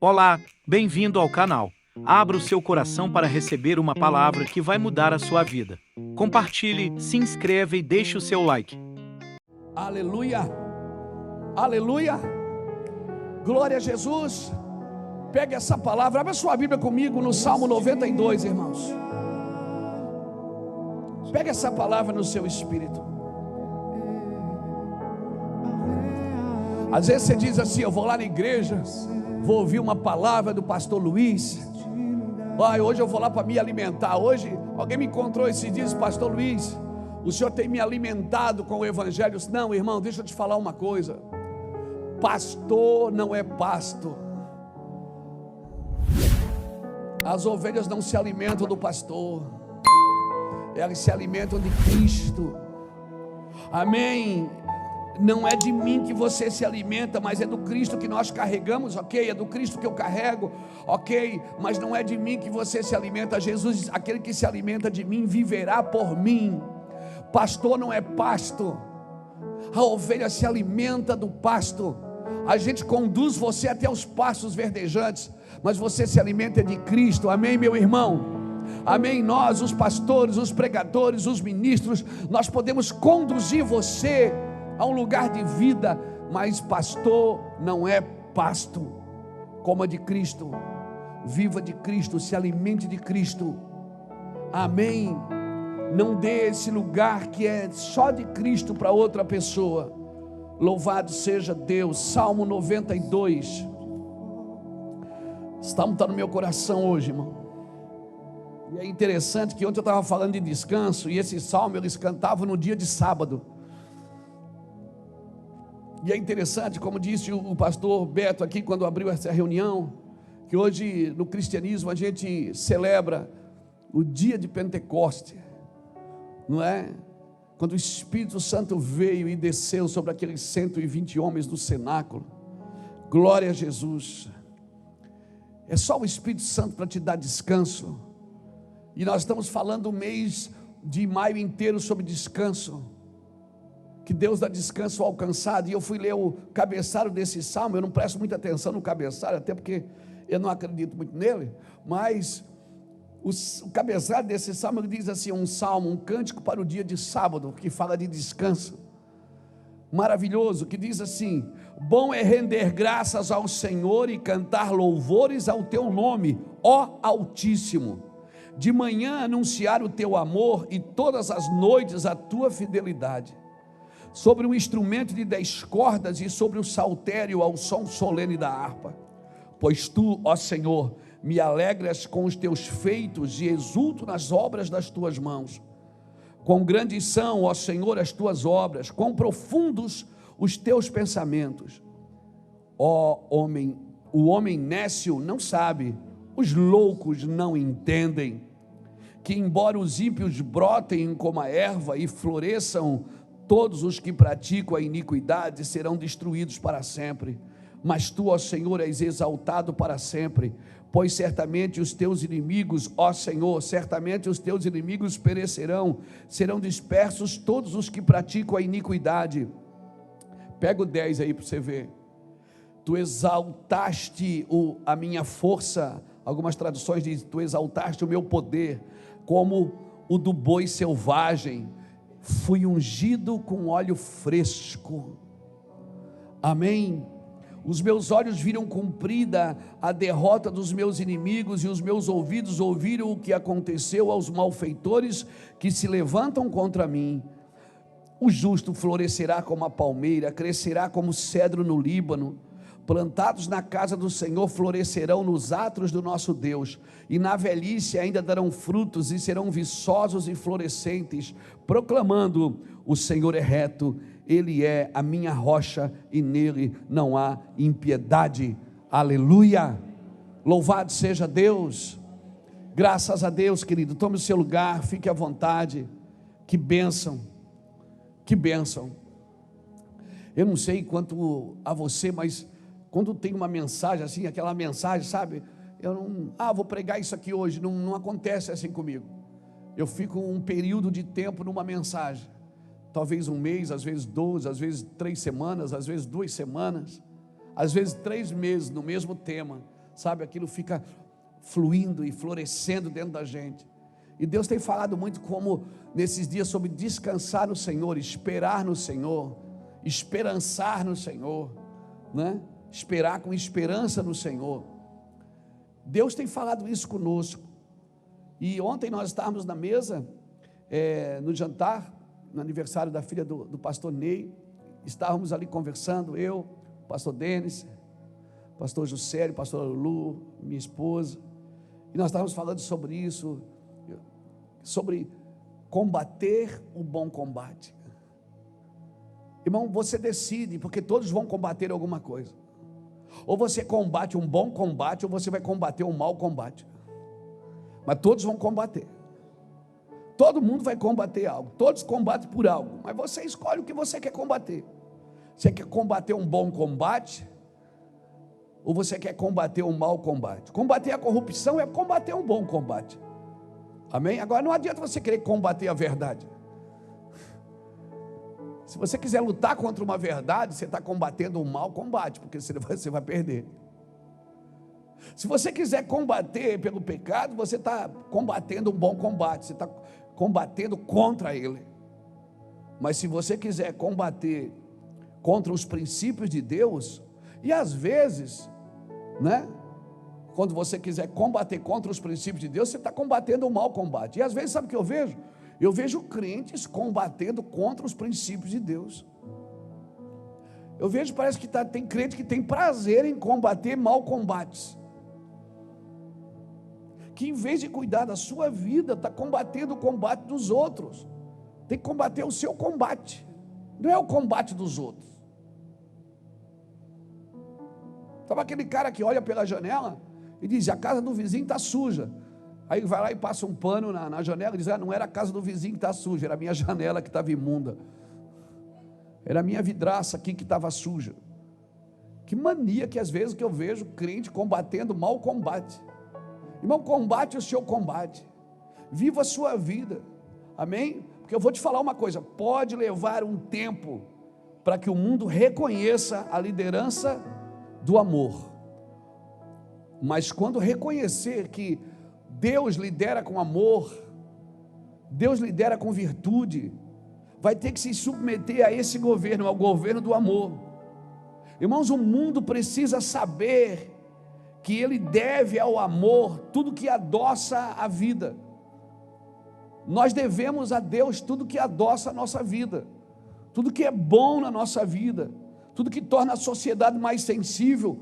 Olá, bem-vindo ao canal. Abra o seu coração para receber uma palavra que vai mudar a sua vida. Compartilhe, se inscreva e deixe o seu like. Aleluia, aleluia, glória a Jesus. Pegue essa palavra, abra sua Bíblia comigo no Salmo 92, irmãos. Pegue essa palavra no seu espírito. Às vezes você diz assim: eu vou lá na igreja, vou ouvir uma palavra do pastor Luiz. Hoje eu vou lá para me alimentar. Hoje alguém me encontrou esses dias: pastor Luiz, o senhor tem me alimentado com o evangelho. Não, irmão, deixa eu te falar uma coisa. Pastor não é pasto. As ovelhas não se alimentam do pastor, elas se alimentam de Cristo. Amém. Não é de mim que você se alimenta, mas é do Cristo que nós carregamos, ok? É do Cristo que eu carrego, ok? Mas não é de mim que você se alimenta. Jesus diz: aquele que se alimenta de mim viverá por mim. Pastor não é pasto. A ovelha se alimenta do pasto. A gente conduz você até os pastos verdejantes, mas você se alimenta de Cristo. Amém, meu irmão? Amém. Nós, os pastores, os pregadores, os ministros, nós podemos conduzir você a um lugar de vida, mas pastor não é pasto. Coma de Cristo, viva de Cristo, se alimente de Cristo. Amém. Não dê esse lugar que é só de Cristo para outra pessoa. Louvado seja Deus. Salmo 92. Esse salmo está no meu coração hoje, irmão. E é interessante que ontem eu estava falando de descanso, e esse salmo eles cantavam no dia de sábado. E é interessante, como disse o pastor Beto aqui quando abriu essa reunião, que hoje no cristianismo a gente celebra o dia de Pentecoste, não é? Quando o Espírito Santo veio e desceu sobre aqueles 120 homens do cenáculo. Glória a Jesus. É só o Espírito Santo para te dar descanso. E nós estamos falando o mês de maio inteiro sobre descanso, que Deus dá descanso ao cansado. E eu fui ler o cabeçalho desse salmo. Eu não presto muita atenção no cabeçalho, até porque eu não acredito muito nele, mas o cabeçalho desse salmo diz assim: um salmo, um cântico para o dia de sábado, que fala de descanso, maravilhoso, que diz assim: bom é render graças ao Senhor e cantar louvores ao teu nome, ó Altíssimo, de manhã anunciar o teu amor e todas as noites a tua fidelidade, sobre um instrumento de 10 cordas e sobre o saltério ao som solene da harpa. Pois tu, ó Senhor, me alegras com os teus feitos e exulto nas obras das tuas mãos. Quão grandes são, ó Senhor, as tuas obras, quão profundos os teus pensamentos. Ó homem, o homem nécio não sabe, os loucos não entendem, que embora os ímpios brotem como a erva e floresçam, todos os que praticam a iniquidade serão destruídos para sempre. Mas tu, ó Senhor, és exaltado para sempre, pois certamente os teus inimigos, ó Senhor, certamente os teus inimigos perecerão, serão dispersos todos os que praticam a iniquidade. Pega o 10 aí para você ver. Tu exaltaste a minha força. Algumas traduções dizem: tu exaltaste o meu poder como o do boi selvagem. Fui ungido com óleo fresco. Amém. Os meus olhos viram cumprida a derrota dos meus inimigos, e os meus ouvidos ouviram o que aconteceu aos malfeitores que se levantam contra mim. O justo florescerá como a palmeira, crescerá como o cedro no Líbano. Plantados na casa do Senhor, florescerão nos átrios do nosso Deus, e na velhice ainda darão frutos, e serão viçosos e florescentes, proclamando: o Senhor é reto, Ele é a minha rocha, e nele não há impiedade. Aleluia, louvado seja Deus. Graças a Deus, querido. Tome o seu lugar, fique à vontade. Que bênção, que bênção. Eu não sei quanto a você, mas quando tem uma mensagem assim, aquela mensagem, sabe, eu não, vou pregar isso aqui hoje, não acontece assim comigo. Eu fico um período de tempo numa mensagem, talvez um mês, às vezes 12, às vezes 3 semanas, às vezes 2 semanas, às vezes 3 meses no mesmo tema. sabe, aquilo fica fluindo e florescendo dentro da gente. E Deus tem falado muito como nesses dias sobre descansar no Senhor, esperar no Senhor, esperançar no Senhor, né? Esperar com esperança no Senhor. Deus tem falado isso conosco. E ontem nós estávamos na mesa, no jantar, no aniversário da filha do pastor Ney. Estávamos ali conversando, eu, o pastor Denis, o pastor Juscelio, o pastor Lulu, minha esposa. E nós estávamos falando sobre isso, sobre combater o bom combate. Irmão, você decide, porque todos vão combater alguma coisa. Ou você combate um bom combate, ou você vai combater um mau combate. Mas todos vão combater. Todo mundo vai combater algo. Todos combatem por algo. Mas você escolhe o que você quer combater. Você quer combater um bom combate? Ou você quer combater um mau combate? Combater a corrupção é combater um bom combate. Amém? Agora não adianta você querer combater a verdade. Se você quiser lutar contra uma verdade, você está combatendo um mau combate, porque você vai perder. Se você quiser combater pelo pecado, você está combatendo um bom combate, você está combatendo contra ele. Mas se você quiser combater contra os princípios de Deus, e às vezes, né, quando você quiser combater contra os princípios de Deus, você está combatendo um mau combate. E às vezes, sabe o que eu vejo? Eu vejo crentes combatendo contra os princípios de Deus. Eu vejo, parece que tem crente que tem prazer em combater mau combates, que em vez de cuidar da sua vida, está combatendo o combate dos outros. Tem que combater o seu combate, não é o combate dos outros. Sabe aquele cara que olha pela janela e diz: a casa do vizinho está suja. Aí vai lá e passa um pano na janela e diz: não era a casa do vizinho que está suja, era a minha janela que estava imunda, era a minha vidraça aqui que estava suja. Que mania que às vezes que eu vejo crente combatendo mau combate. Irmão, combate o seu combate, viva a sua vida, amém? Porque eu vou te falar uma coisa, pode levar um tempo para que o mundo reconheça a liderança do amor, mas quando reconhecer que Deus lidera com amor, Deus lidera com virtude, vai ter que se submeter a esse governo, ao governo do amor. Irmãos, o mundo precisa saber que ele deve ao amor tudo que adoça a vida. Nós devemos a Deus tudo que adoça a nossa vida, tudo que é bom na nossa vida, tudo que torna a sociedade mais sensível.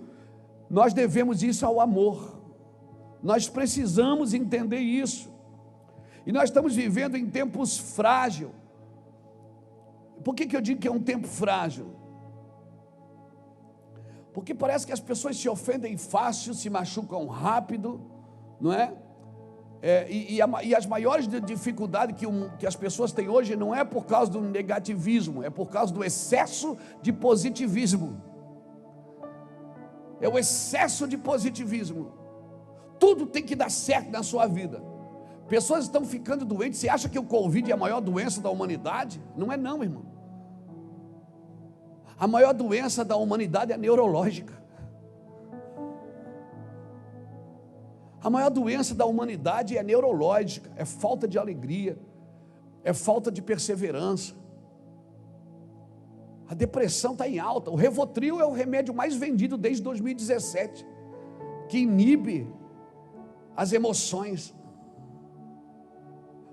Nós devemos isso ao amor. Nós precisamos entender isso. E nós estamos vivendo em tempos frágeis. Por que eu digo que é um tempo frágil? Porque parece que as pessoas se ofendem fácil, se machucam rápido, não é? E as maiores dificuldades que as pessoas têm hoje não é por causa do negativismo, é por causa do excesso de positivismo. É o excesso de positivismo. Tudo tem que dar certo na sua vida. Pessoas estão ficando doentes. Você acha que o Covid é a maior doença da humanidade? Não é não, irmão. A maior doença da humanidade é neurológica. A maior doença da humanidade é neurológica, é falta de alegria, é falta de perseverança. A depressão está em alta. O Rivotril é o remédio mais vendido desde 2017, que inibe as emoções.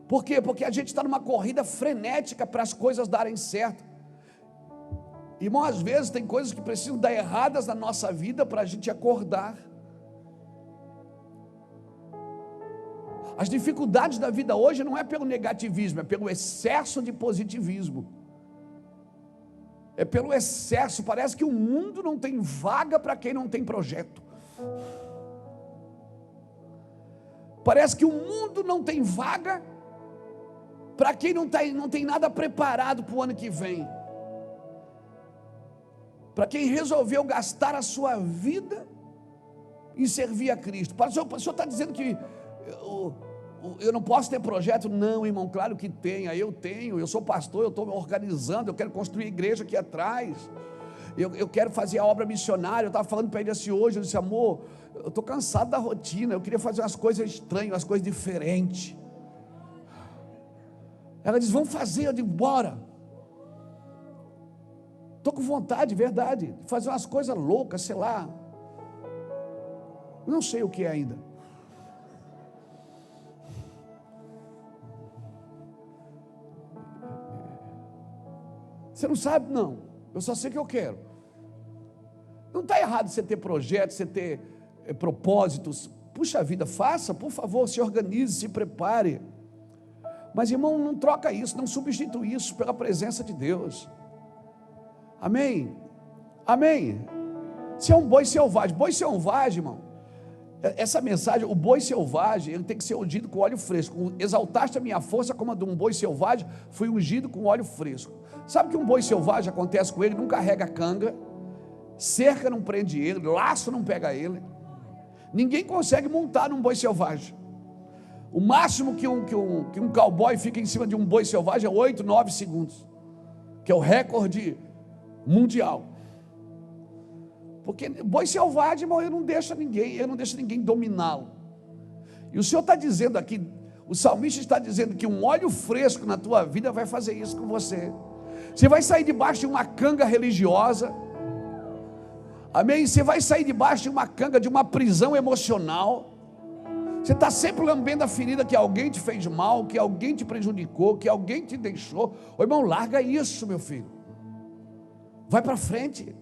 Por quê? Porque a gente está numa corrida frenética para as coisas darem certo. Irmão, às vezes tem coisas que precisam dar erradas na nossa vida para a gente acordar. As dificuldades da vida hoje não é pelo negativismo, é pelo excesso de positivismo. É pelo excesso. Parece que o mundo não tem vaga para quem não tem projeto. Parece que o mundo não tem vaga para quem não tem nada preparado para o ano que vem. Para quem resolveu gastar a sua vida em servir a Cristo. O senhor está dizendo que eu não posso ter projeto? Não, irmão, claro que tenha. Eu tenho, eu sou pastor, eu estou me organizando, eu quero construir igreja aqui atrás. eu quero fazer a obra missionária. Eu estava falando para ele assim hoje, eu disse, amor, eu estou cansado da rotina, eu queria fazer umas coisas estranhas, umas coisas diferentes. Ela diz, vamos fazer. Eu digo, bora. Estou com vontade, verdade, de fazer umas coisas loucas, sei lá. Não sei o que é ainda. Você não sabe? Não. Eu só sei que eu quero. Não está errado você ter projetos, você ter propósitos. Puxa vida, faça, por favor, se organize, se prepare. Mas, irmão, não troca isso, não substitui isso pela presença de Deus. Amém? Amém? Se é um boi selvagem, irmão, essa mensagem, o boi selvagem, ele tem que ser ungido com óleo fresco. Exaltaste a minha força como a de um boi selvagem, fui ungido com óleo fresco. Sabe que um boi selvagem acontece com ele? Não carrega canga, cerca não prende ele, laço não pega ele. Ninguém consegue montar num boi selvagem. O máximo que um cowboy fica em cima de um boi selvagem é 8, 9 segundos, que é o recorde mundial. Porque boi selvagem, irmão, ele não deixa ninguém dominá-lo. E o Senhor está dizendo aqui, o salmista está dizendo que um óleo fresco na tua vida vai fazer isso com você. Você vai sair debaixo de uma canga religiosa, amém? Você vai sair debaixo de uma canga, de uma prisão emocional. Você está sempre lambendo a ferida que alguém te fez mal, que alguém te prejudicou, que alguém te deixou. Ô irmão, larga isso, meu filho. Vai para frente.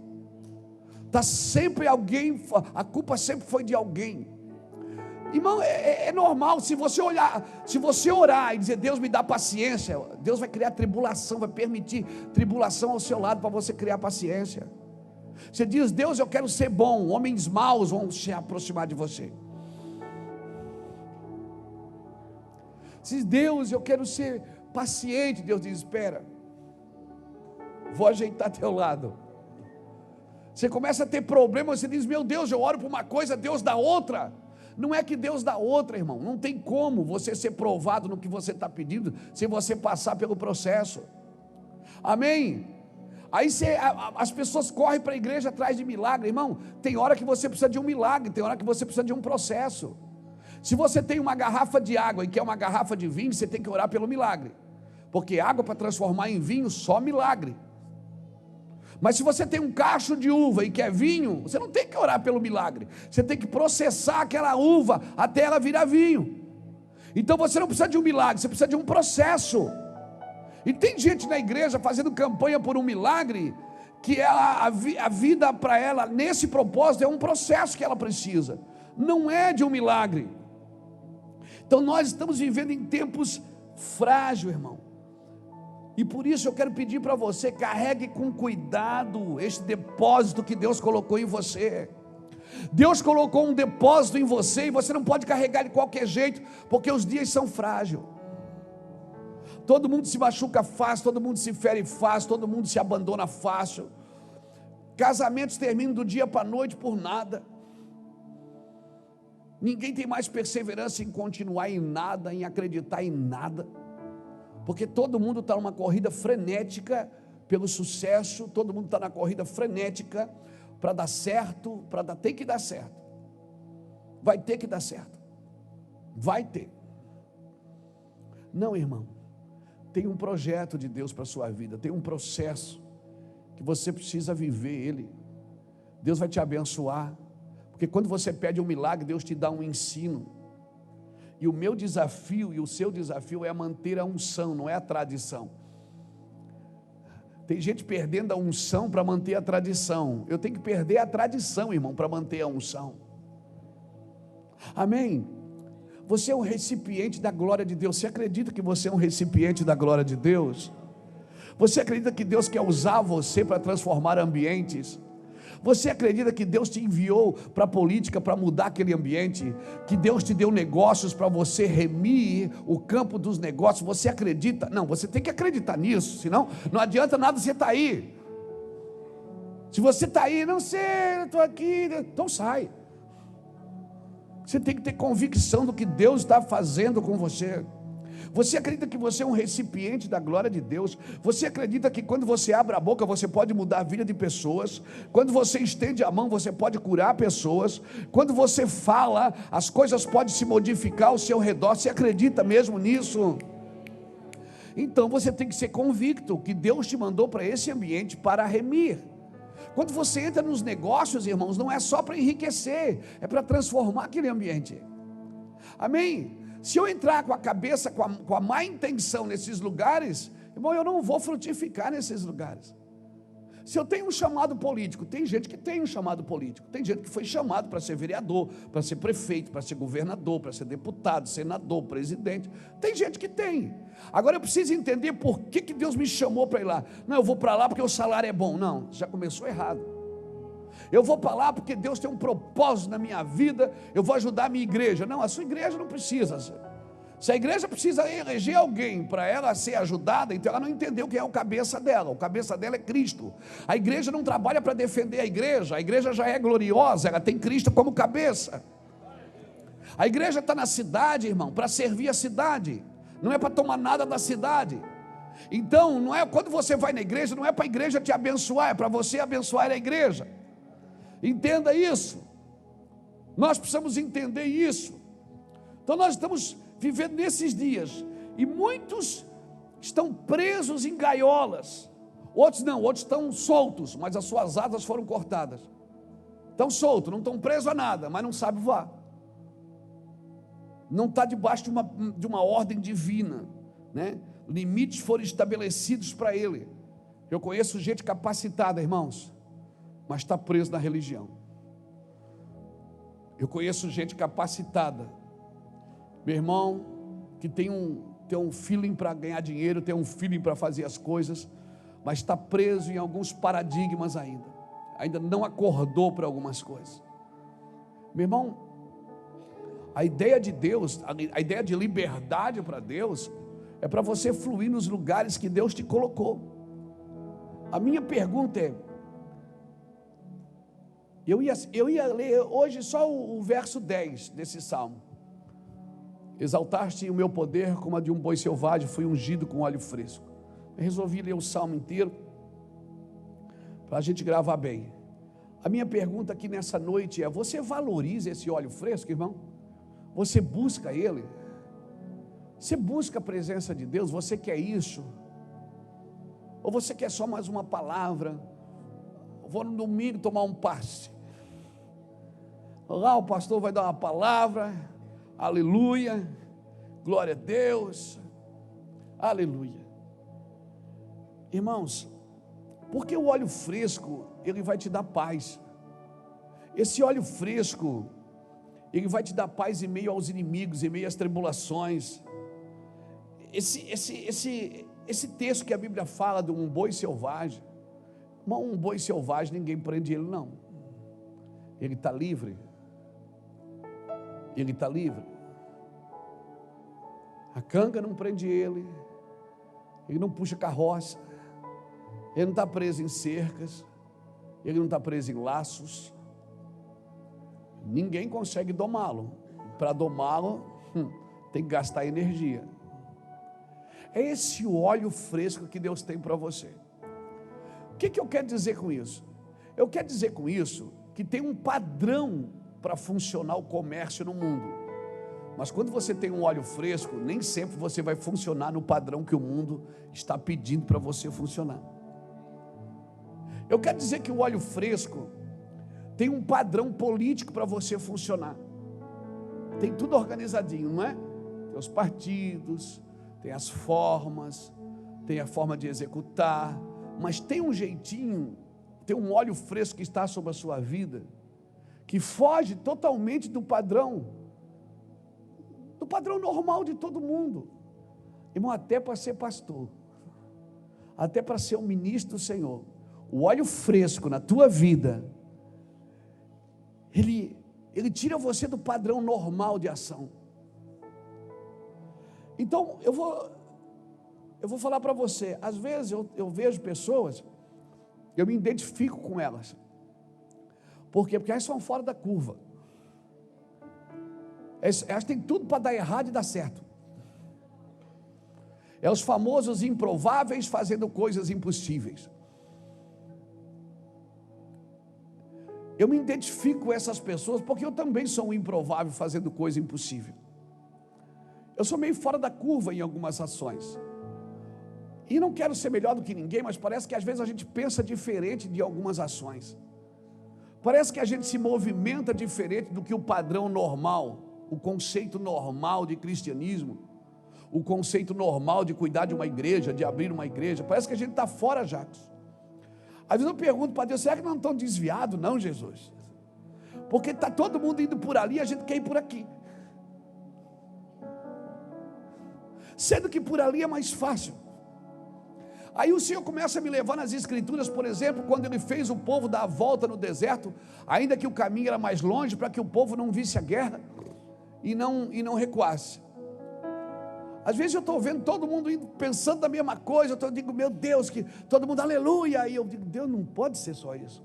Está sempre alguém, a culpa sempre foi de alguém. Irmão, é normal, se você orar e dizer, Deus me dá paciência, Deus vai criar tribulação, vai permitir tribulação ao seu lado para você criar paciência. Você diz, Deus, eu quero ser bom, homens maus vão se aproximar de você. Você diz, Deus, eu quero ser paciente, Deus diz, espera, vou ajeitar teu lado. Você começa a ter problema, você diz, meu Deus, eu oro por uma coisa, Deus dá outra. Não é que Deus dá outra, irmão. Não tem como você ser provado no que você está pedindo, sem você passar pelo processo. Amém? Aí as pessoas correm para a igreja atrás de milagre, irmão. Tem hora que você precisa de um milagre, tem hora que você precisa de um processo. Se você tem uma garrafa de água e quer uma garrafa de vinho, você tem que orar pelo milagre. Porque água para transformar em vinho, só milagre. Mas se você tem um cacho de uva e quer vinho, você não tem que orar pelo milagre. Você tem que processar aquela uva até ela virar vinho. Então você não precisa de um milagre, você precisa de um processo. E tem gente na igreja fazendo campanha por um milagre, que a vida para ela, nesse propósito, é um processo que ela precisa. Não é de um milagre. Então nós estamos vivendo em tempos frágeis, irmão. E por isso eu quero pedir para você, carregue com cuidado este depósito que Deus colocou em você. Deus colocou um depósito em você e você não pode carregar de qualquer jeito, porque os dias são frágeis. Todo mundo se machuca fácil, todo mundo se fere fácil, todo mundo se abandona fácil. Casamentos terminam do dia para a noite por nada. Ninguém tem mais perseverança em continuar em nada, em acreditar em nada. Porque todo mundo está numa corrida frenética pelo sucesso, todo mundo está na corrida frenética para dar certo, tem que dar certo. Vai ter que dar certo. Vai ter. Não, irmão. Tem um projeto de Deus para a sua vida, tem um processo que você precisa viver ele. Deus vai te abençoar, porque quando você pede um milagre, Deus te dá um ensino. E o meu desafio e o seu desafio é manter a unção, não é a tradição. Tem gente perdendo a unção para manter a tradição. Eu tenho que perder a tradição, irmão, para manter a unção. Amém? Você é um recipiente da glória de Deus. Você acredita que você é um recipiente da glória de Deus? Você acredita que Deus quer usar você para transformar ambientes? Você acredita que Deus te enviou para a política para mudar aquele ambiente? Que Deus te deu negócios para você remir o campo dos negócios? Você acredita? Não, você tem que acreditar nisso, senão não adianta nada você estar aí. Se você está aí, não sei, eu estou aqui, então sai. Você tem que ter convicção do que Deus está fazendo com você. Você acredita que você é um recipiente da glória de Deus? Você acredita que quando você abre a boca você pode mudar a vida de pessoas? Quando você estende a mão você pode curar pessoas? Quando você fala, as coisas podem se modificar ao seu redor? Você acredita mesmo nisso? Então você tem que ser convicto que Deus te mandou para esse ambiente para remir. Quando você entra nos negócios, irmãos, não é só para enriquecer, é para transformar aquele ambiente. Amém? Se eu entrar com a cabeça, com a má intenção nesses lugares, irmão, eu não vou frutificar nesses lugares. Se eu tenho um chamado político, tem gente que tem um chamado político, tem gente que foi chamado para ser vereador, para ser prefeito, para ser governador, para ser deputado, senador, presidente, tem gente que tem. Agora eu preciso entender por que Deus me chamou para ir lá. Não, eu vou para lá porque o salário é bom. Não, já começou errado. Eu vou para lá porque Deus tem um propósito na minha vida, eu vou ajudar a minha igreja. Não, a sua igreja não precisa. Se a igreja precisa eleger alguém para ela ser ajudada, então ela não entendeu quem é o cabeça dela é Cristo. A igreja não trabalha para defender a igreja já é gloriosa, ela tem Cristo como cabeça. A igreja está na cidade, irmão, para servir a cidade, não é para tomar nada da cidade. Então, não é quando você vai na igreja, não é para a igreja te abençoar, é para você abençoar a igreja. Entenda isso. Nós precisamos entender isso. Então nós estamos vivendo nesses dias, e muitos estão presos em gaiolas, outros não, outros estão soltos, mas as suas asas foram cortadas, estão soltos, não estão presos a nada, mas não sabem voar, não está debaixo de uma ordem divina, né? Limites foram estabelecidos para ele. Eu conheço gente capacitada, irmãos, mas está preso na religião. Eu conheço gente capacitada, meu irmão, que tem um feeling para ganhar dinheiro, tem um feeling para fazer as coisas, mas está preso em alguns paradigmas ainda não acordou para algumas coisas. Meu irmão, a ideia de Deus, a ideia de liberdade para Deus, é para você fluir nos lugares que Deus te colocou. A minha pergunta é, eu ia ler hoje só o verso 10 desse salmo. Exaltaste o meu poder como a de um boi selvagem, fui ungido com óleo fresco. Eu resolvi ler o salmo inteiro, para a gente gravar bem. A minha pergunta aqui nessa noite é, você valoriza esse óleo fresco, irmão? Você busca ele? Você busca a presença de Deus? Você quer isso? Ou você quer só mais uma palavra? Vou no domingo tomar um passe. Lá o pastor vai dar uma palavra, aleluia, glória a Deus, aleluia. Irmãos, porque o óleo fresco, ele vai te dar paz. Esse óleo fresco, ele vai te dar paz em meio aos inimigos, em meio às tribulações. Esse texto que a Bíblia fala de um boi selvagem, irmão, um boi selvagem ninguém prende ele não, ele está livre, a canga não prende ele não puxa carroça, ele não está preso em cercas, ele não está preso em laços, ninguém consegue domá-lo. Para domá-lo tem que gastar energia. É esse óleo fresco que Deus tem para você. O que eu quero dizer com isso? Eu quero dizer com isso que tem um padrão para funcionar o comércio no mundo, mas quando você tem um óleo fresco, nem sempre você vai funcionar no padrão que o mundo está pedindo para você funcionar. Eu quero dizer que o óleo fresco tem um padrão político para você funcionar, tem tudo organizadinho, não é? Tem os partidos, tem as formas, tem a forma de executar, mas tem um jeitinho, tem um óleo fresco que está sobre a sua vida, que foge totalmente do padrão normal de todo mundo. Irmão, até para ser pastor, até para ser um ministro do Senhor, o óleo fresco na tua vida, ele tira você do padrão normal de ação. Então, eu vou falar para você, às vezes eu vejo pessoas, eu me identifico com elas. Por quê? Porque elas são fora da curva. Elas têm tudo para dar errado e dar certo. É os famosos improváveis fazendo coisas impossíveis. Eu me identifico com essas pessoas porque eu também sou um improvável fazendo coisa impossível. Eu sou meio fora da curva em algumas ações. E não quero ser melhor do que ninguém, mas parece que às vezes a gente pensa diferente de algumas ações. Parece que a gente se movimenta diferente do que o padrão normal, o conceito normal de cristianismo, o conceito normal de cuidar de uma igreja, de abrir uma igreja. Parece que a gente está fora, Jacques. Às vezes eu pergunto para Deus, será que não estão desviados? Não, Jesus. Porque está todo mundo indo por ali e a gente quer ir por aqui. Sendo que por ali é mais fácil. Aí o Senhor começa a me levar nas escrituras, por exemplo, quando Ele fez o povo dar a volta no deserto, ainda que o caminho era mais longe, para que o povo não visse a guerra e não recuasse. Às vezes eu estou vendo todo mundo indo pensando da mesma coisa, eu digo, meu Deus, que todo mundo aleluia, e eu digo, Deus, não pode ser só isso.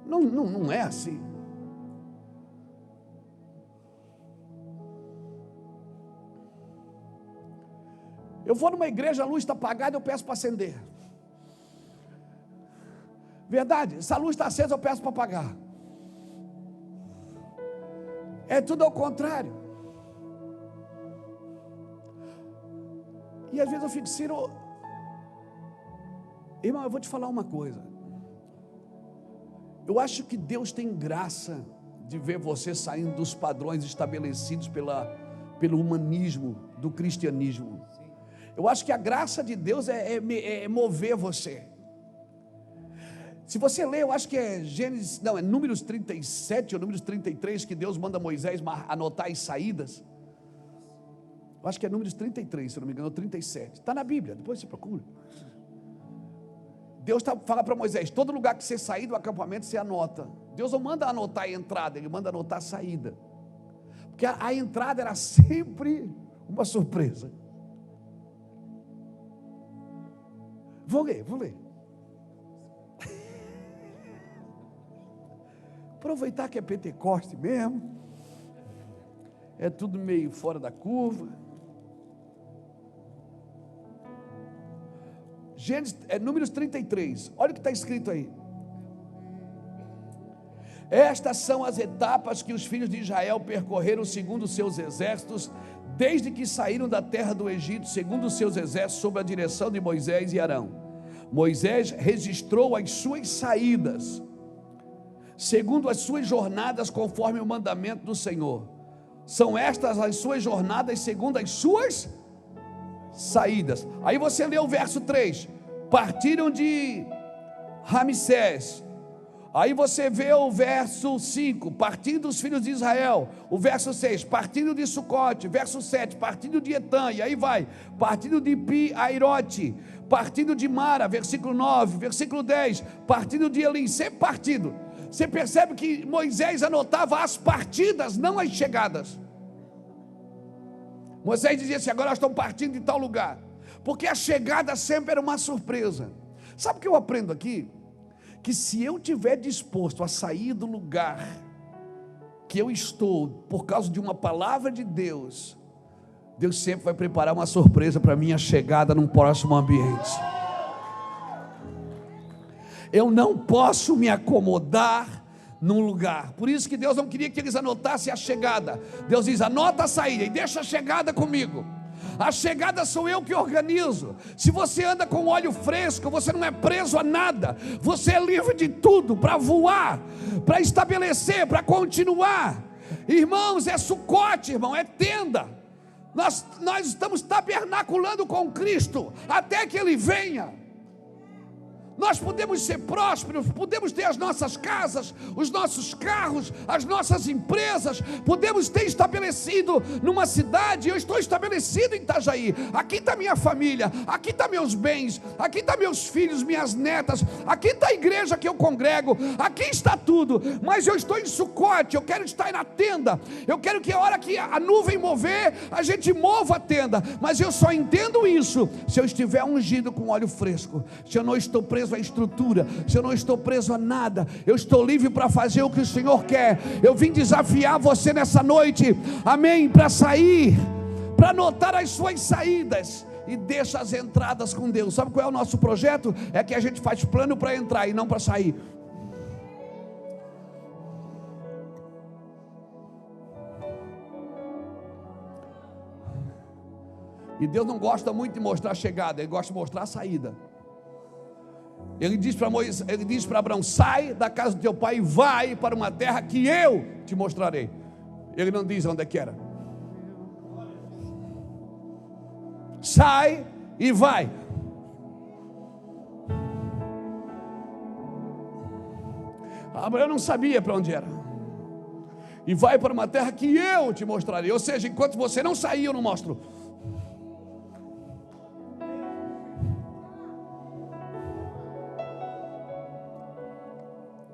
Não é assim. Eu vou numa igreja, a luz está apagada, eu peço para acender. Verdade, se a luz está acesa, eu peço para apagar. É tudo ao contrário. E às vezes eu fico, Ciro, irmão, eu vou te falar uma coisa. Eu acho que Deus tem graça de ver você saindo dos padrões estabelecidos pelo humanismo, do cristianismo. Eu acho que a graça de Deus é mover você. Se você ler, eu acho que é Números 37 ou Números 33, que Deus manda Moisés anotar as saídas. Eu acho que é Números 33, se eu não me engano, 37. Está na Bíblia, depois você procura. Deus fala para Moisés, todo lugar que você sair do acampamento, você anota. Deus não manda anotar a entrada, Ele manda anotar a saída. Porque a entrada era sempre uma surpresa. Vou ler. Aproveitar que é Pentecoste mesmo. É tudo meio fora da curva. Números 33, olha o que está escrito aí. Estas são as etapas que os filhos de Israel percorreram segundo seus exércitos, desde que saíram da terra do Egito, segundo os seus exércitos, sob a direção de Moisés e Arão. Moisés registrou as suas saídas, segundo as suas jornadas, conforme o mandamento do Senhor. São estas as suas jornadas, segundo as suas saídas. Aí você lê o verso 3, partiram de Ramsés. Aí você vê o verso 5, partindo dos filhos de Israel. O verso 6, partindo de Sucote. Verso 7, partindo de Etã. E aí vai, partindo de Pi-Airote, partindo de Mara. Versículo 9, versículo 10, partindo de Elim. Sempre partido. Você percebe que Moisés anotava as partidas, não as chegadas. Moisés dizia assim, agora nós estamos partindo de tal lugar. Porque a chegada sempre era uma surpresa. Sabe o que eu aprendo aqui? Que se eu estiver disposto a sair do lugar que eu estou, por causa de uma palavra de Deus, Deus sempre vai preparar uma surpresa para a minha chegada num próximo ambiente. Eu não posso me acomodar num lugar. Por isso que Deus não queria que eles anotassem a chegada. Deus diz, anota a saída e deixa a chegada comigo. A chegada sou eu que organizo. Se você anda com óleo fresco, você não é preso a nada. Você é livre de tudo, para voar, para estabelecer, para continuar. Irmãos, é Sucote, irmão, é tenda. Nós estamos tabernaculando com Cristo até que Ele venha. Nós podemos ser prósperos, podemos ter as nossas casas, os nossos carros, as nossas empresas, podemos ter estabelecido numa cidade. Eu estou estabelecido em Itajaí, aqui está minha família, aqui está meus bens, aqui está meus filhos, minhas netas, aqui está a igreja que eu congrego, aqui está tudo, mas eu estou em Sucote, eu quero estar na tenda, eu quero que a hora que a nuvem mover, a gente mova a tenda, mas eu só entendo isso se eu estiver ungido com óleo fresco, se eu não estou preso a estrutura, se eu não estou preso a nada, eu estou livre para fazer o que o Senhor quer. Eu vim desafiar você nessa noite, amém, para sair, para anotar as suas saídas e deixa as entradas com Deus. Sabe qual é o nosso projeto? É que a gente faz plano para entrar e não para sair. E Deus não gosta muito de mostrar a chegada, Ele gosta de mostrar a saída. Ele diz para Abraão: sai da casa do teu pai e vai para uma terra que eu te mostrarei. Ele não diz onde é que era. Sai e vai. Abraão não sabia para onde era. E vai para uma terra que eu te mostrarei. Ou seja, enquanto você não sair, eu não mostro.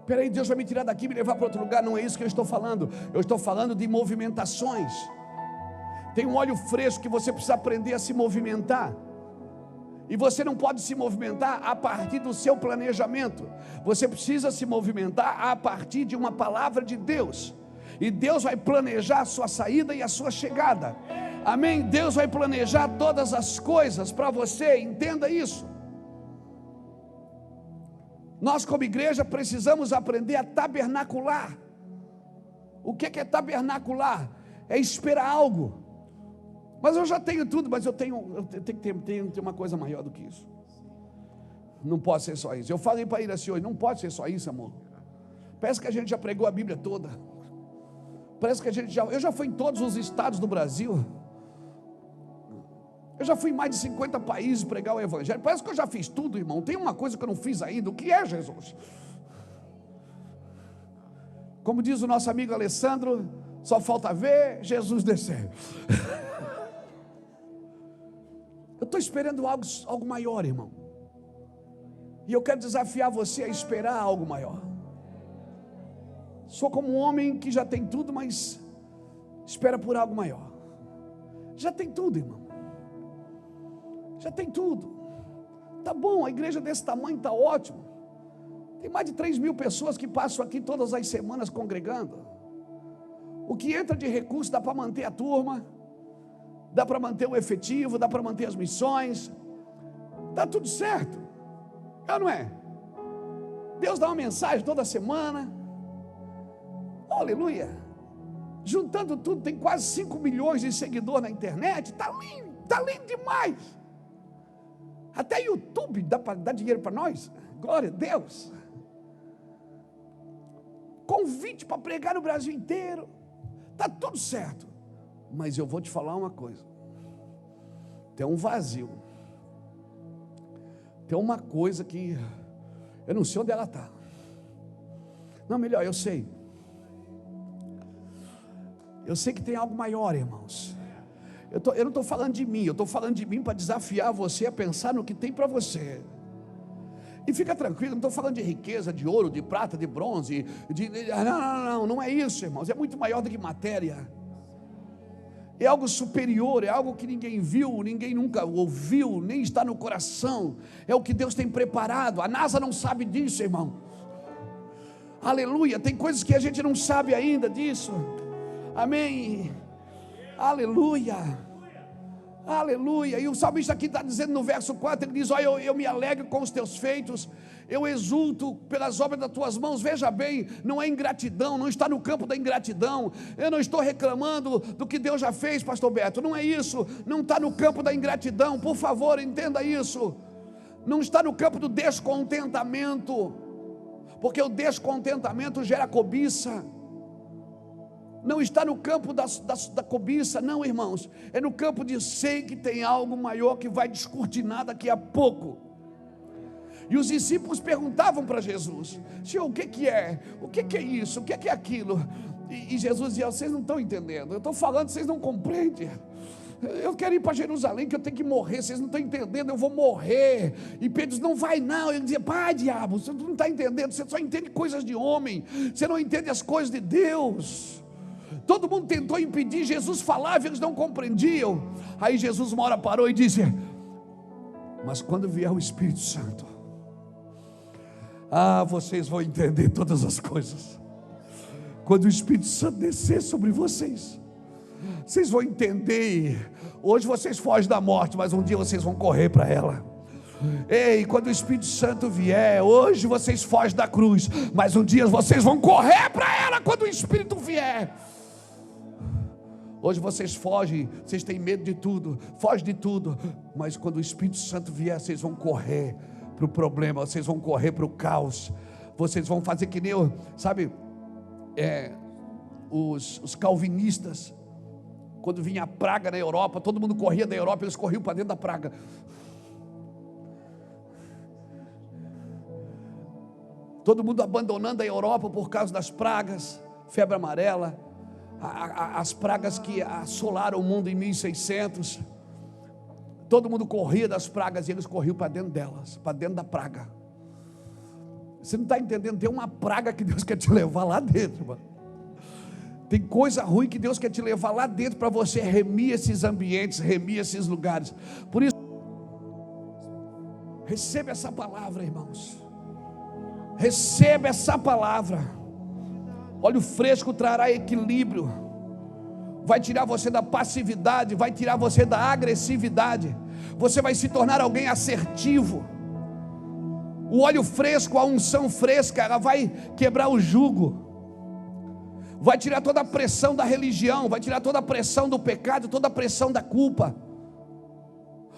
Peraí, Deus vai me tirar daqui e me levar para outro lugar. Não é isso que eu estou falando. Eu estou falando de movimentações. Tem um óleo fresco que você precisa aprender a se movimentar. E você não pode se movimentar a partir do seu planejamento. Você precisa se movimentar a partir de uma palavra de Deus. E Deus vai planejar a sua saída e a sua chegada. Amém? Deus vai planejar todas as coisas para você. Entenda isso. Nós como igreja precisamos aprender a tabernacular. O que é tabernacular? É esperar algo. Mas eu já tenho tudo, mas eu tenho que ter uma coisa maior do que isso. Não pode ser só isso. Eu falei para ele assim hoje: não pode ser só isso, amor. Parece que a gente já pregou a Bíblia toda. Parece que eu já fui em todos os estados do Brasil. Eu já fui em mais de 50 países pregar o Evangelho. Parece que eu já fiz tudo, irmão. Tem uma coisa que eu não fiz ainda. O que é Jesus? Como diz o nosso amigo Alessandro, só falta ver Jesus descer. Eu estou esperando algo maior, irmão. E eu quero desafiar você a esperar algo maior. Sou como um homem que já tem tudo, mas espera por algo maior. Já tem tudo, irmão. Já tem tudo. Tá bom, a igreja desse tamanho está ótimo. Tem mais de 3.000 pessoas que passam aqui todas as semanas congregando. O que entra de recurso dá para manter a turma, dá para manter o efetivo, dá para manter as missões. Está tudo certo. É ou não é? Deus dá uma mensagem toda semana. Aleluia. Juntando tudo, tem quase 5 milhões de seguidores na internet. Está lindo demais. Até YouTube dá para dar dinheiro para nós. Glória a Deus. Convite para pregar no Brasil inteiro. Está tudo certo. Mas eu vou te falar uma coisa. Tem um vazio. Tem uma coisa que eu não sei onde ela está. Não, melhor, eu sei. Eu sei que tem algo maior, irmãos. Eu não estou falando de mim. Eu estou falando de mim para desafiar você a pensar no que tem para você. E fica tranquilo, não estou falando de riqueza, de ouro, de prata, de bronze. Não é isso, irmãos. É muito maior do que matéria. É algo superior, é algo que ninguém viu, ninguém nunca ouviu, nem está no coração. É o que Deus tem preparado. A NASA não sabe disso, irmão. Aleluia, tem coisas que a gente não sabe ainda disso. Amém. Aleluia. Aleluia. E o salmista aqui está dizendo no verso 4, ele diz: olha, eu me alegro com os teus feitos, eu exulto pelas obras das tuas mãos. Veja bem, não é ingratidão, não está no campo da ingratidão. Eu não estou reclamando do que Deus já fez, pastor Beto, não é isso. Não está no campo da ingratidão, por favor, entenda isso. Não está no campo do descontentamento, porque o descontentamento gera cobiça. Não está no campo da cobiça, não, irmãos. É no campo de sei que tem algo maior que vai descortinar daqui a pouco. E os discípulos perguntavam para Jesus: Senhor, o que é? O que é isso? O que é aquilo? E Jesus dizia: vocês não estão entendendo. Eu estou falando, vocês não compreendem. Eu quero ir para Jerusalém, que eu tenho que morrer. Vocês não estão entendendo, eu vou morrer. E Pedro disse: não vai não. Ele dizia: pai, diabo, você não está entendendo. Você só entende coisas de homem, você não entende as coisas de Deus. Todo mundo tentou impedir, Jesus falava e eles não compreendiam. Aí Jesus uma hora parou e disse: mas quando vier o Espírito Santo, vocês vão entender todas as coisas. Quando o Espírito Santo descer sobre vocês, Vocês vão entender. Hoje vocês fogem da morte, mas um dia vocês vão correr para ela. Ei, quando o Espírito Santo vier, hoje vocês fogem da cruz, mas um dia vocês vão correr para ela quando o Espírito vier. Hoje vocês fogem, vocês têm medo de tudo, fogem de tudo, mas quando o Espírito Santo vier, vocês vão correr para o problema, vocês vão correr para o caos, vocês vão fazer que nem eu, sabe, os calvinistas, quando vinha a praga na Europa, todo mundo corria da Europa, eles corriam para dentro da praga. Todo mundo abandonando a Europa por causa das pragas, febre amarela, as pragas que assolaram o mundo em 1600. Todo mundo corria das pragas e eles corriam para dentro delas, para dentro da praga. Você não está entendendo? Tem uma praga que Deus quer te levar lá dentro, mano. Tem coisa ruim que Deus quer te levar lá dentro para você remir esses ambientes, remir esses lugares. Por isso, receba essa palavra, irmãos. Receba essa palavra. Óleo fresco trará equilíbrio. Vai tirar você da passividade, vai tirar você da agressividade. Você vai se tornar alguém assertivo. O óleo fresco, a unção fresca, ela vai quebrar o jugo. Vai tirar toda a pressão da religião, vai tirar toda a pressão do pecado, toda a pressão da culpa,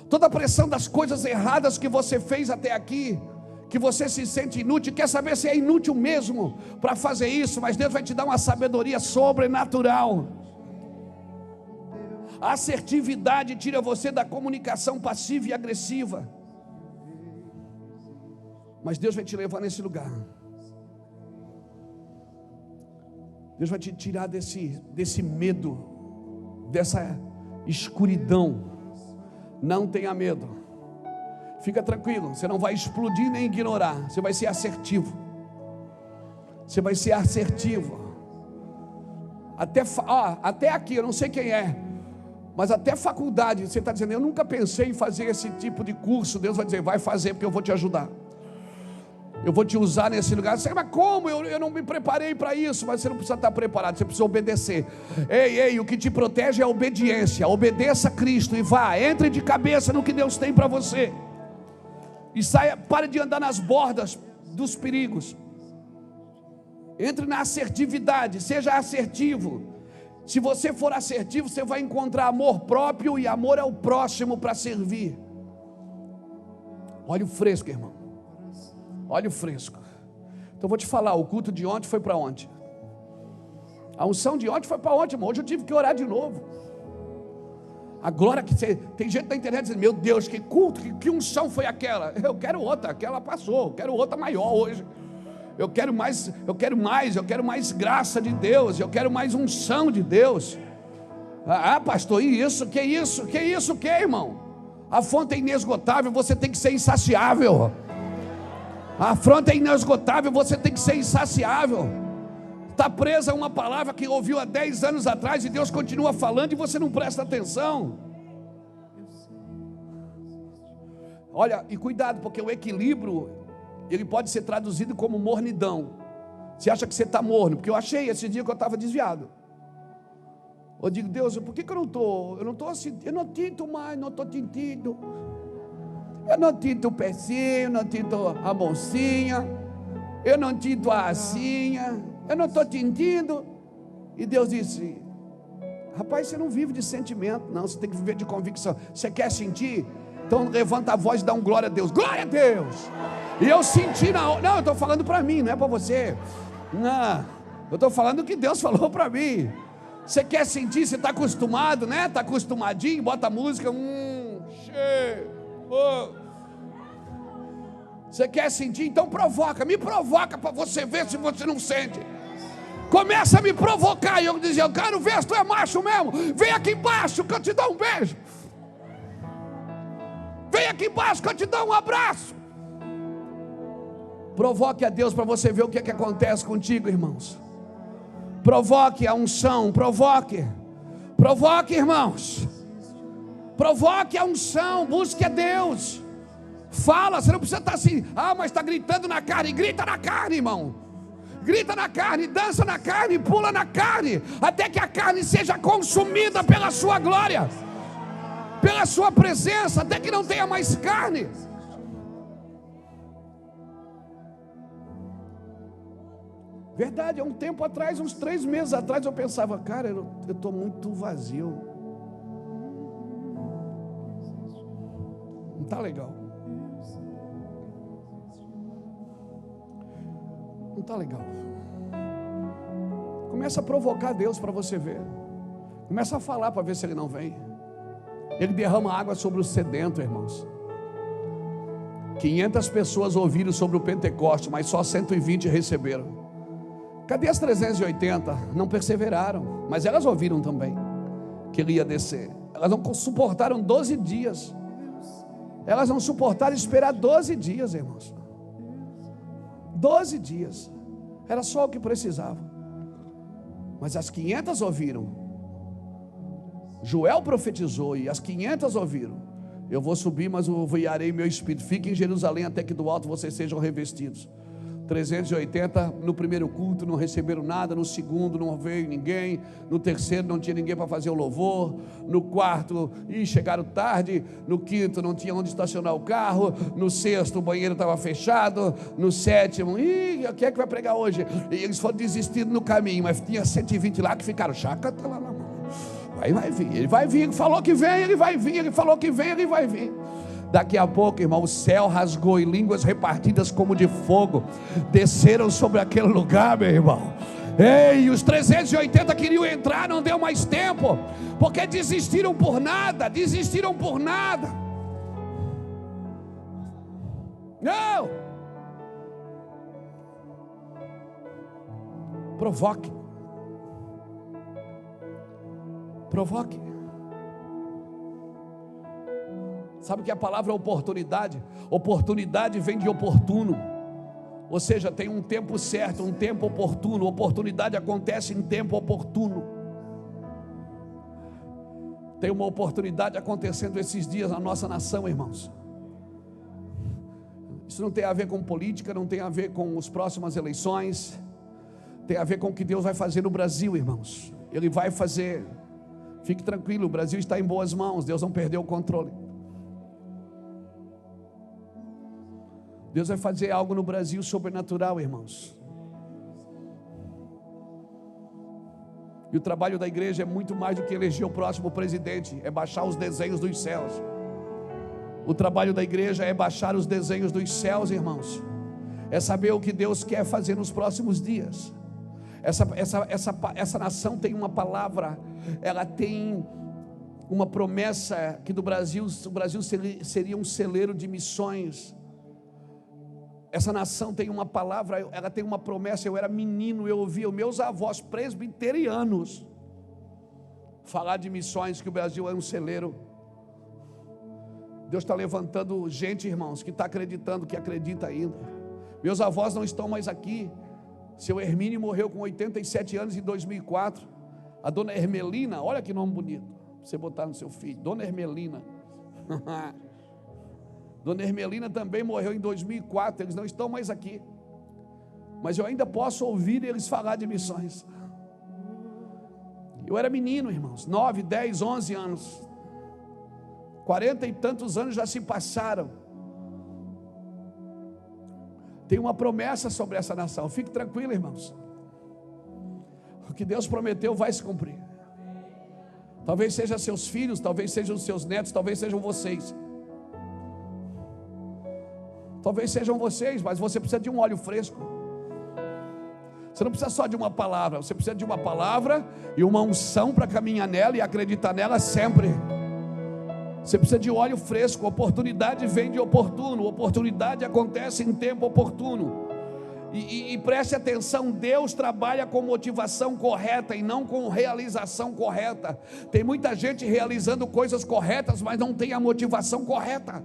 toda a pressão das coisas erradas que você fez até aqui, que você se sente inútil, quer saber se é inútil mesmo para fazer isso, mas Deus vai te dar uma sabedoria sobrenatural. A assertividade tira você da comunicação passiva e agressiva, mas Deus vai te levar nesse lugar. Deus vai te tirar desse medo, dessa escuridão. Não tenha medo. Fica tranquilo, você não vai explodir nem ignorar. Você vai ser assertivo. Você vai ser assertivo. Até aqui, eu não sei quem é, mas até faculdade, você está dizendo, eu nunca pensei em fazer esse tipo de curso. Deus vai dizer, vai fazer porque eu vou te ajudar. Eu vou te usar nesse lugar. Você, mas como? Eu não me preparei para isso. Mas você não precisa estar preparado, você precisa obedecer. Ei, o que te protege é a obediência. Obedeça a Cristo e vá, entre de cabeça no que Deus tem para você. E saia, pare de andar nas bordas dos perigos. Entre na assertividade, seja assertivo. Se você for assertivo, você vai encontrar amor próprio e amor ao próximo para servir. Óleo fresco, irmão. Óleo fresco. Então vou te falar, o culto de ontem foi para ontem. A unção de ontem foi para ontem, irmão. Hoje eu tive que orar de novo. A glória que você... Tem gente na internet dizendo, meu Deus, que culto, que unção foi aquela? Eu quero outra, aquela passou. Eu quero outra maior hoje. Eu quero mais graça de Deus. Eu quero mais unção de Deus. Pastor, e isso? Que isso? Que isso, que, irmão? A fonte é inesgotável, você tem que ser insaciável. A fonte é inesgotável, você tem que ser insaciável. Está presa a uma palavra que ouviu há 10 anos atrás e Deus continua falando e você não presta atenção. Olha, e cuidado, porque o equilíbrio, ele pode ser traduzido como mornidão. Você acha que você está morno? Porque eu achei esse dia que eu estava desviado. Eu digo, Deus, por que eu não estou? Eu não estou assim, eu não tinto mais, não estou tintindo. Eu não tinto o pezinho, não tinto a bolsinha, eu não tinto a asinha, eu não estou tintindo. E Deus disse, rapaz, você não vive de sentimento, não, você tem que viver de convicção. Você quer sentir? Então levanta a voz e dá um glória a Deus. Glória a Deus! E eu senti na hora. Não, eu estou falando para mim, não é para você. Não, eu estou falando o que Deus falou para mim. Você quer sentir? Você está acostumado, né? Está acostumadinho, bota a música. Cheio. Você quer sentir? Então provoca, me provoca para você ver se você não sente. Começa a me provocar. E eu dizia, eu quero ver se tu é macho mesmo. Vem aqui embaixo que eu te dou um beijo. Vem aqui embaixo que eu te dou um abraço. Provoque a Deus para você ver o que é que acontece contigo, irmãos. Provoque a unção, provoque, irmãos. Provoque a unção, busque a Deus. Fala, você não precisa estar assim, mas está gritando na carne. Grita na carne, irmão. grita na carne, dança na carne, pula na carne, até que a carne seja consumida pela sua glória, pela sua presença, até que não tenha mais carne. Verdade, há um tempo atrás, uns 3 meses atrás, eu pensava, cara, eu estou muito vazio, não está legal, não está legal. Começa a provocar Deus para você ver, começa a falar para ver se Ele não vem. Ele derrama água sobre o sedento, irmãos. 500 pessoas ouviram sobre o Pentecoste, mas só 120 receberam. Cadê as 380? Não perseveraram, mas elas ouviram também que Ele ia descer. Elas não suportaram 12 dias. Elas não suportaram esperar 12 dias, irmãos. 12 dias. Era só o que precisavam. Mas as 500 ouviram. Joel profetizou e as 500 ouviram. Eu vou subir, mas eu enviarei meu espírito. Fiquem em Jerusalém até que do alto vocês sejam revestidos. 380 no primeiro culto não receberam nada, no segundo não veio ninguém, no terceiro não tinha ninguém para fazer o louvor, no quarto chegaram tarde, no quinto não tinha onde estacionar o carro, no sexto o banheiro estava fechado, no sétimo, o que é que vai pregar hoje? E eles foram desistindo no caminho, mas tinha 120 lá que ficaram, chaca tá lá na mão, vai vir, ele vai vir, ele falou que vem, ele vai vir, ele falou que vem, ele vai vir. Daqui a pouco, irmão, o céu rasgou e línguas repartidas como de fogo desceram sobre aquele lugar, meu irmão. Ei, os 380 queriam entrar, não deu mais tempo, porque desistiram por nada, Não! Provoque. Sabe o que é a palavra oportunidade? Oportunidade vem de oportuno. Ou seja, tem um tempo certo, um tempo oportuno. Oportunidade acontece em tempo oportuno. Tem uma oportunidade acontecendo esses dias na nossa nação, irmãos. Isso não tem a ver com política, não tem a ver com as próximas eleições. Tem a ver com o que Deus vai fazer no Brasil, irmãos. Ele vai fazer. Fique tranquilo, o Brasil está em boas mãos. Deus não perdeu o controle. Deus vai fazer algo no Brasil sobrenatural, irmãos. E o trabalho da igreja é muito mais do que eleger o próximo presidente, é baixar os desenhos dos céus. O trabalho da igreja é baixar os desenhos dos céus, irmãos. É saber o que Deus quer fazer nos próximos dias. Essa nação tem uma palavra, ela tem uma promessa que o Brasil seria um celeiro de missões. Essa nação tem uma palavra, ela tem uma promessa. Eu era menino, eu ouvia os meus avós presbiterianos falar de missões, que o Brasil é um celeiro. Deus está levantando gente, irmãos, que está acreditando, que acredita ainda. Meus avós não estão mais aqui. Seu Hermínio morreu com 87 anos em 2004. A dona Hermelina, olha que nome bonito, para você botar no seu filho, Dona Hermelina. Dona Hermelina também morreu em 2004, eles não estão mais aqui. Mas eu ainda posso ouvir eles falar de missões. Eu era menino, irmãos, 9, 10, 11 anos. 40 e tantos anos já se passaram. Tem uma promessa sobre essa nação, fique tranquilo, irmãos. O que Deus prometeu vai se cumprir. Talvez sejam seus filhos, talvez sejam os seus netos, talvez sejam vocês. Talvez sejam vocês, mas você precisa de um óleo fresco. Você não precisa só de uma palavra, você precisa de uma palavra e uma unção para caminhar nela e acreditar nela sempre. Você precisa de óleo fresco. Oportunidade vem de oportuno, oportunidade acontece em tempo oportuno. E preste atenção, Deus trabalha com motivação correta e não com realização correta. Tem muita gente realizando coisas corretas, mas não tem a motivação correta.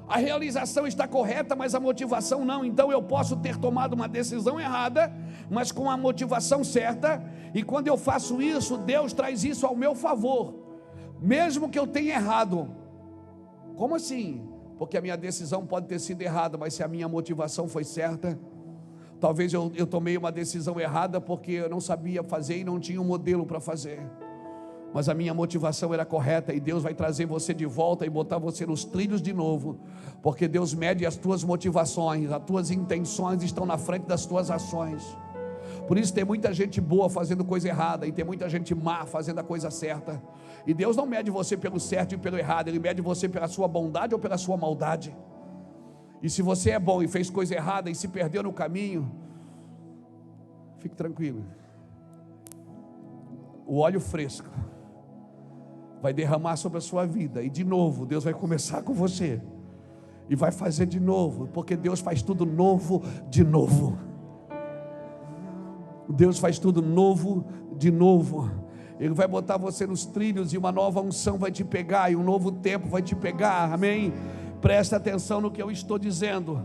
A realização está correta, mas a motivação não. Então eu posso ter tomado uma decisão errada, mas com a motivação certa. E quando eu faço isso, Deus traz isso ao meu favor, mesmo que eu tenha errado. Como assim? Porque a minha decisão pode ter sido errada, mas se a minha motivação foi certa, Talvez eu tomei uma decisão errada porque eu não sabia fazer e não tinha um modelo para fazer. Mas a minha motivação era correta, e Deus vai trazer você de volta e botar você nos trilhos de novo, porque Deus mede as tuas motivações, as tuas intenções estão na frente das tuas ações. Por isso tem muita gente boa fazendo coisa errada, e tem muita gente má fazendo a coisa certa. E Deus não mede você pelo certo e pelo errado, Ele mede você pela sua bondade ou pela sua maldade. E se você é bom e fez coisa errada e se perdeu no caminho, fique tranquilo, o óleo fresco vai derramar sobre a sua vida, e de novo Deus vai começar com você, e vai fazer de novo, porque Deus faz tudo novo de novo. Deus faz tudo novo de novo. Ele vai botar você nos trilhos, e uma nova unção vai te pegar, e um novo tempo vai te pegar, amém? Presta atenção no que eu estou dizendo.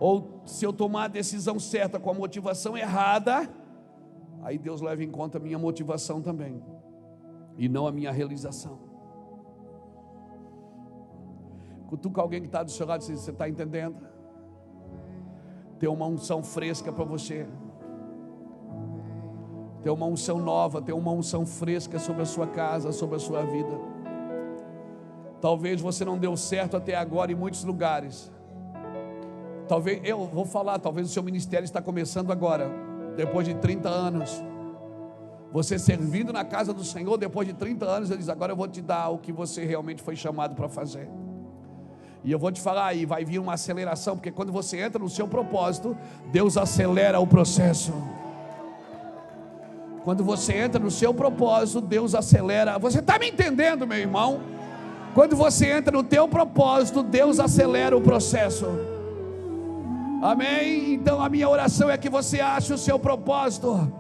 Ou se eu tomar a decisão certa com a motivação errada, aí Deus leva em conta a minha motivação também, e não a minha realização. Cutuca alguém que está do seu lado e diz: você está entendendo? Tem uma unção fresca para você, tem uma unção nova, tem uma unção fresca sobre a sua casa, sobre a sua vida. Talvez você não deu certo até agora em muitos lugares. Talvez, eu vou falar, talvez o seu ministério está começando agora, depois de 30 anos. Você servindo na casa do Senhor, depois de 30 anos, Ele diz: agora eu vou te dar o que você realmente foi chamado para fazer. E eu vou te falar, e vai vir uma aceleração, porque quando você entra no seu propósito, Deus acelera o processo. Quando você entra no seu propósito, Deus acelera. Você está me entendendo, meu irmão? Quando você entra no teu propósito, Deus acelera o processo. Amém? Então a minha oração é que você ache o seu propósito.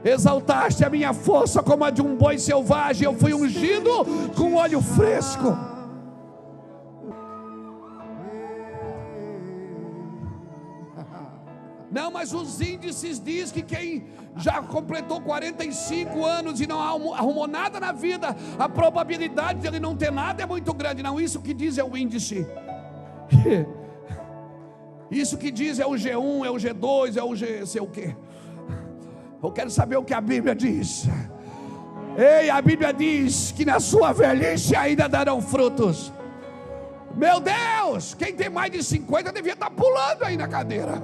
Exaltaste a minha força como a de um boi selvagem, eu fui ungido com óleo fresco. Não, mas os índices diz que quem já completou 45 anos e não arrumou nada na vida, a probabilidade de ele não ter nada é muito grande. Não, isso que diz é o índice. Isso que diz é o G1, é o G2, é o G sei o quê. Eu quero saber o que a Bíblia diz. Ei, a Bíblia diz que na sua velhice ainda darão frutos. Meu Deus, quem tem mais de 50 devia estar pulando aí na cadeira.